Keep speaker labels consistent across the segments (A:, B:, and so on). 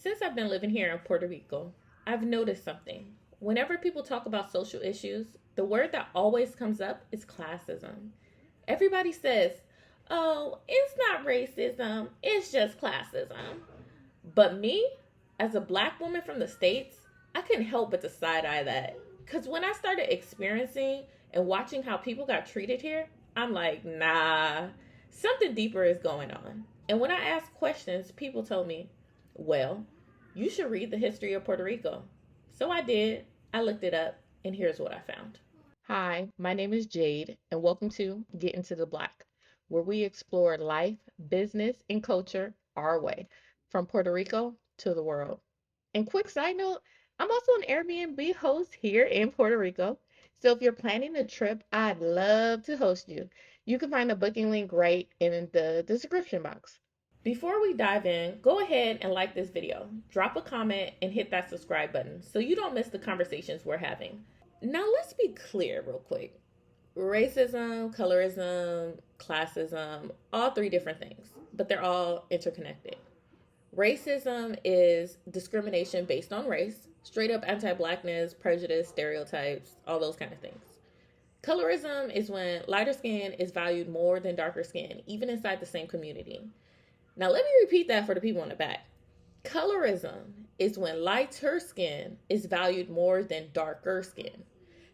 A: Since I've been living here in Puerto Rico, I've noticed something. Whenever people talk about social issues, the word that always comes up is classism. Everybody says, oh, it's not racism, it's just classism. But me, as a black woman from the States, I couldn't help but to side eye that. Because when I started experiencing and watching how people got treated here, I'm like, nah, something deeper is going on. And when I asked questions, people told me, well, you should read the history of Puerto Rico. So I did. I looked it up, and here's what I found. Hi, my name is Jade, and welcome to Get Into the Black, where we explore life, business, and culture our way, from Puerto Rico to the world. And quick side note, I'm also an Airbnb host here in Puerto Rico. So if you're planning a trip, I'd love to host you. You can find the booking link right in the description box. Before we dive in, go ahead and like this video, drop a comment, and hit that subscribe button so you don't miss the conversations we're having. Now, let's be clear real quick. Racism, colorism, classism, all three different things, but they're all interconnected. Racism is discrimination based on race, straight up anti-blackness, prejudice, stereotypes, all those kind of things. Colorism is when lighter skin is valued more than darker skin, even inside the same community. Now, let me repeat that for the people in the back. Colorism is when lighter skin is valued more than darker skin.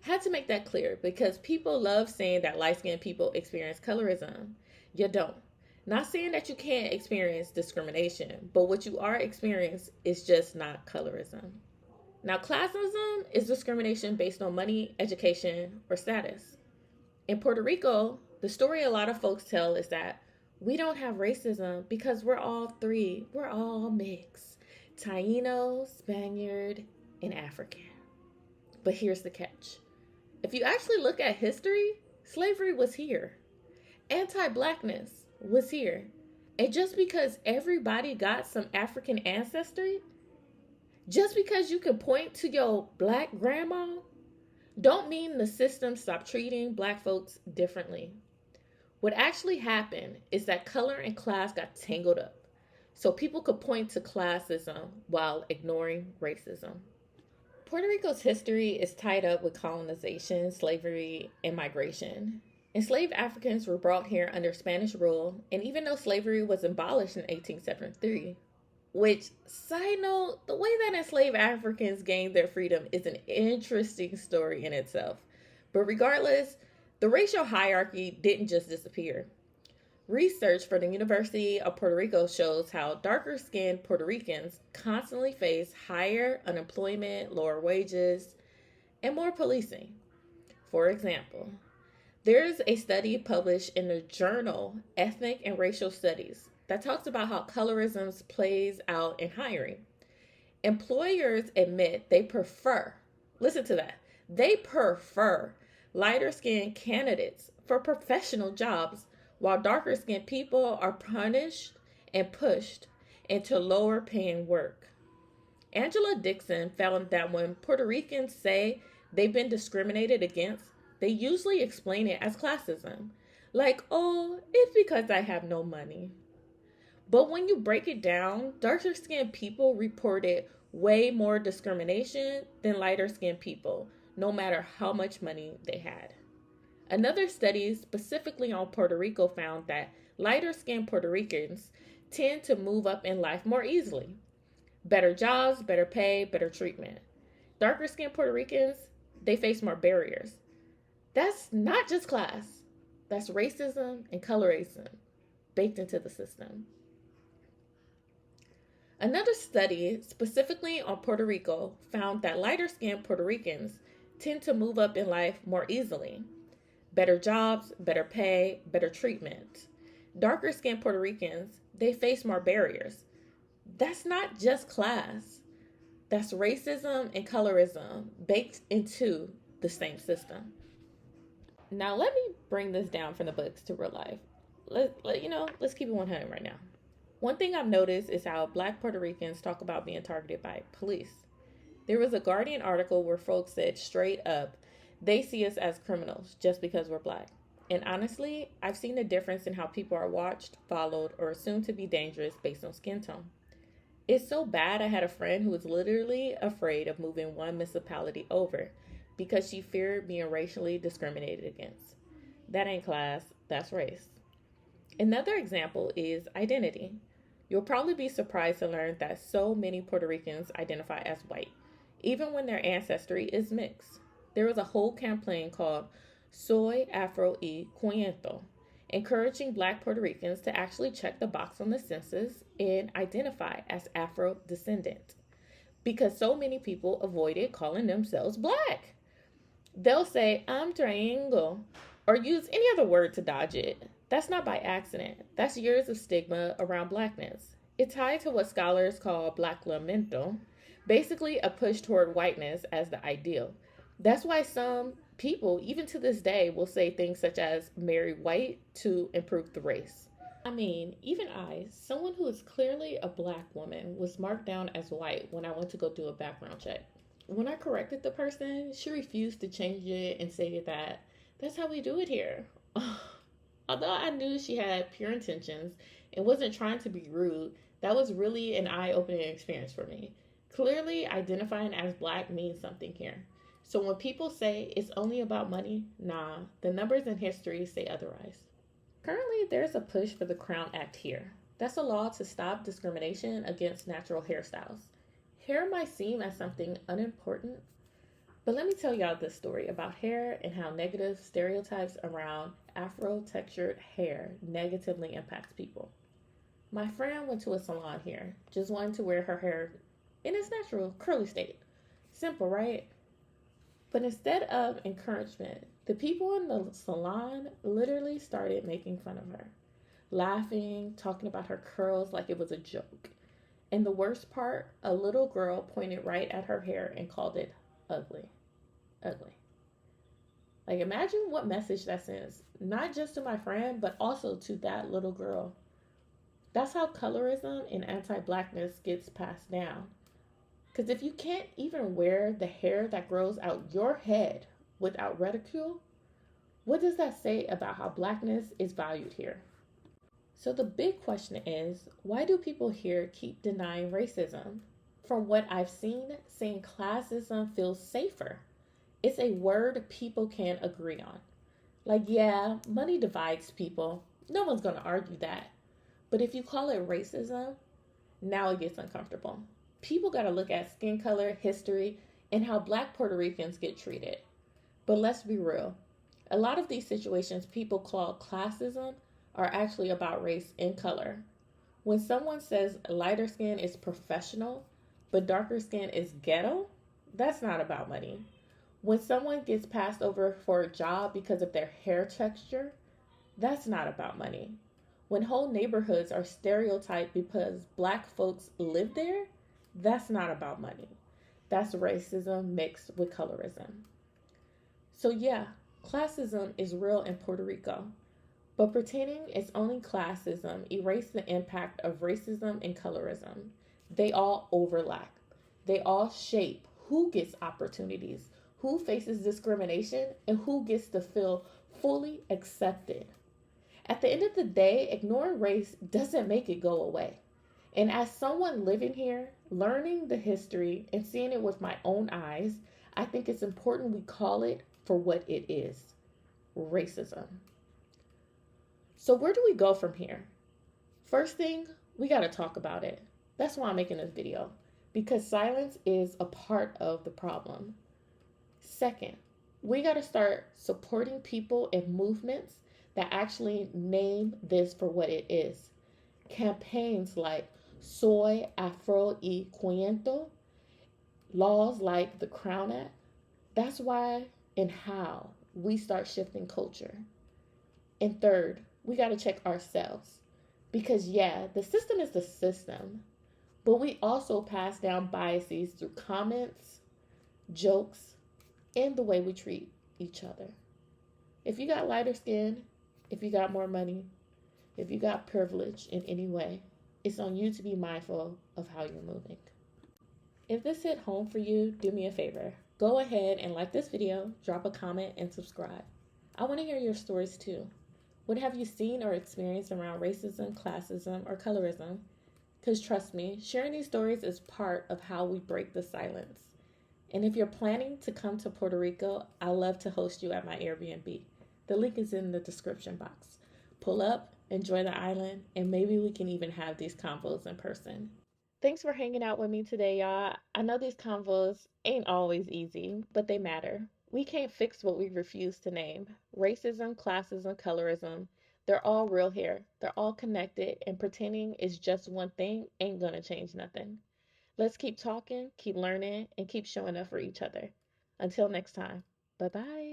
A: Had to make that clear because people love saying that light-skinned people experience colorism. You don't. Not saying that you can't experience discrimination, but what you are experiencing is just not colorism. Now, classism is discrimination based on money, education, or status. In Puerto Rico, the story a lot of folks tell is that we don't have racism because we're all three. We're all mixed. Taino, Spaniard, and African. But here's the catch. If you actually look at history, slavery was here. Anti-blackness was here. And just because everybody got some African ancestry, just because you can point to your black grandma, don't mean the system stopped treating black folks differently. What actually happened is that color and class got tangled up, so people could point to classism while ignoring racism. Puerto Rico's history is tied up with colonization, slavery, and migration. Enslaved Africans were brought here under Spanish rule, and even though slavery was abolished in 1873, which, side note, the way that enslaved Africans gained their freedom is an interesting story in itself. But regardless, the racial hierarchy didn't just disappear. Research for the University of Puerto Rico shows how darker-skinned Puerto Ricans constantly face higher unemployment, lower wages, and more policing. For example, there's a study published in the journal Ethnic and Racial Studies that talks about how colorism plays out in hiring. Employers admit they prefer, listen to that, they prefer lighter skinned candidates for professional jobs, while darker skinned people are punished and pushed into lower paying work. Angela Dixon found that when Puerto Ricans say they've been discriminated against, they usually explain it as classism. Like, oh, it's because I have no money. But when you break it down, darker skinned people reported way more discrimination than lighter skinned people, no matter how much money they had. Another study specifically on Puerto Rico found that lighter skinned Puerto Ricans tend to move up in life more easily. Better jobs, better pay, better treatment. Darker skinned Puerto Ricans, they face more barriers. That's not just class, that's racism and colorism baked into the system. Another study specifically on Puerto Rico found that lighter skinned Puerto Ricans tend to move up in life more easily. Better jobs, better pay, better treatment. Darker skinned Puerto Ricans, they face more barriers. That's not just class. That's racism and colorism baked into the same system. Now let me bring this down from the books to real life. Let's keep it 100 right now. One thing I've noticed is how Black Puerto Ricans talk about being targeted by police. There was a Guardian article where folks said straight up, they see us as criminals just because we're Black. And honestly, I've seen a difference in how people are watched, followed, or assumed to be dangerous based on skin tone. It's so bad I had a friend who was literally afraid of moving one municipality over because she feared being racially discriminated against. That ain't class, that's race. Another example is identity. You'll probably be surprised to learn that so many Puerto Ricans identify as white, even when their ancestry is mixed. There was a whole campaign called Soy Afro y Cuento, encouraging black Puerto Ricans to actually check the box on the census and identify as Afro descendant because so many people avoided calling themselves black. They'll say, I'm triangle, or use any other word to dodge it. That's not by accident. That's years of stigma around blackness. It's tied to what scholars call black lamento, basically a push toward whiteness as the ideal. That's why some people, even to this day, will say things such as marry white to improve the race. I mean, even I, someone who is clearly a black woman, was marked down as white when I went to go do a background check. When I corrected the person, she refused to change it and stated that that's how we do it here. Although I knew she had pure intentions and wasn't trying to be rude, that was really an eye-opening experience for me. Clearly, identifying as black means something here. So when people say it's only about money, nah, the numbers in history say otherwise. Currently, there's a push for the Crown Act here. That's a law to stop discrimination against natural hairstyles. Hair might seem as something unimportant, but let me tell y'all this story about hair and how negative stereotypes around Afro-textured hair negatively impacts people. My friend went to a salon here, just wanting to wear her hair in its natural curly state. Simple, right? But instead of encouragement, the people in the salon literally started making fun of her, laughing, talking about her curls like it was a joke. And the worst part, a little girl pointed right at her hair and called it ugly. Ugly. Like, imagine what message that sends, not just to my friend, but also to that little girl. That's how colorism and anti-blackness gets passed down. Because if you can't even wear the hair that grows out your head without ridicule, what does that say about how blackness is valued here? So the big question is, why do people here keep denying racism? From what I've seen, saying classism feels safer. It's a word people can agree on. Like, yeah, money divides people. No one's going to argue that. But if you call it racism, now it gets uncomfortable. People got to look at skin color, history, and how black Puerto Ricans get treated. But let's be real. A lot of these situations people call classism are actually about race and color. When someone says lighter skin is professional, but darker skin is ghetto, that's not about money. When someone gets passed over for a job because of their hair texture, that's not about money. When whole neighborhoods are stereotyped because black folks live there, that's not about money. That's racism mixed with colorism. So yeah, classism is real in Puerto Rico, but pretending it's only classism erases the impact of racism and colorism. They all overlap. They all shape who gets opportunities, who faces discrimination, and who gets to feel fully accepted. At the end of the day, ignoring race doesn't make it go away. And as someone living here, learning the history and seeing it with my own eyes, I think it's important we call it for what it is: racism. So where do we go from here? First thing, we got to talk about it. That's why I'm making this video, because silence is a part of the problem. Second, we got to start supporting people and movements that actually name this for what it is. Campaigns like Soy Afro y Cuento, laws like the Crown Act. That's why and how we start shifting culture. And third, we got to check ourselves. Because yeah, the system is the system, but we also pass down biases through comments, jokes, and the way we treat each other. If you got lighter skin, if you got more money, if you got privilege in any way, it's on you to be mindful of how you're moving. If this hit home for you, do me a favor. Go ahead and like this video, drop a comment, and subscribe. I want to hear your stories too. What have you seen or experienced around racism, classism, or colorism? Because trust me, sharing these stories is part of how we break the silence. And if you're planning to come to Puerto Rico, I'd love to host you at my Airbnb. The link is in the description box. Pull up, enjoy the island, and maybe we can even have these convos in person. Thanks for hanging out with me today, y'all. I know these convos ain't always easy, but they matter. We can't fix what we refuse to name. Racism, classism, colorism, they're all real here. They're all connected, and pretending is just one thing ain't gonna change nothing. Let's keep talking, keep learning, and keep showing up for each other. Until next time, bye bye.